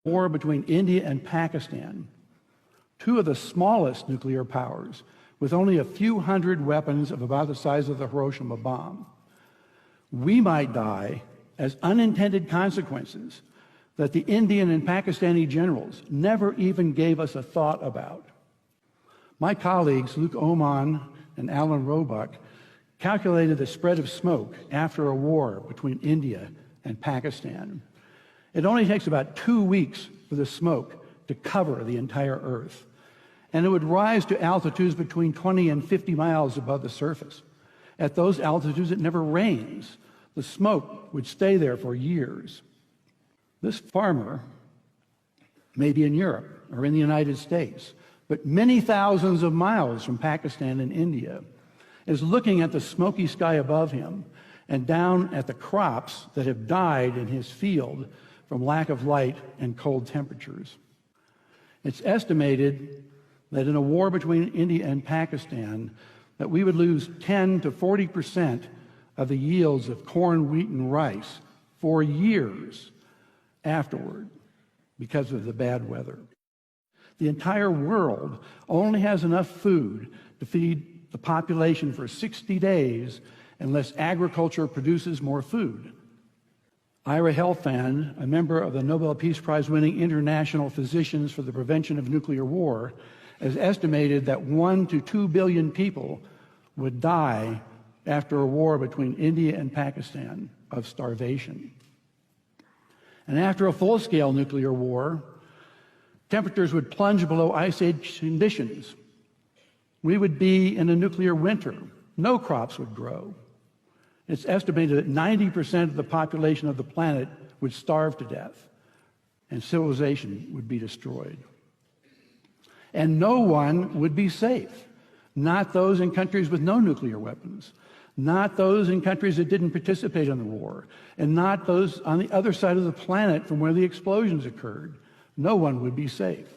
war between India and Pakistan, two of the smallest nuclear powers, with only a few hundred weapons of about the size of the Hiroshima bomb, we might die as unintended consequences that the Indian and Pakistani generals never even gave us a thought about. My colleagues, Luke Oman and Alan Roebuck, calculated the spread of smoke after a war between India and Pakistan. It only takes about 2 weeks for the smoke to cover the entire Earth, and it would rise to altitudes between 20 and 50 miles above the surface. At those altitudes, it never rains. The smoke would stay there for years. This farmer may be in Europe or in the United States, but many thousands of miles from Pakistan and India, is looking at the smoky sky above him and down at the crops that have died in his field from lack of light and cold temperatures. It's estimated that in a war between India and Pakistan, that we would lose 10 to 40% of the yields of corn, wheat, and rice for years afterward because of the bad weather. The entire world only has enough food to feed the population for 60 days unless agriculture produces more food. Ira Helfand, a member of the Nobel Peace Prize-winning International Physicians for the Prevention of Nuclear War, has estimated that 1 to 2 billion people would die after a war between India and Pakistan of starvation. And after a full-scale nuclear war, temperatures would plunge below ice age conditions. We would be in a nuclear winter. No crops would grow. It's estimated that 90% of the population of the planet would starve to death, and civilization would be destroyed. And no one would be safe. Not those in countries with no nuclear weapons, not those in countries that didn't participate in the war, and not those on the other side of the planet from where the explosions occurred. No one would be safe.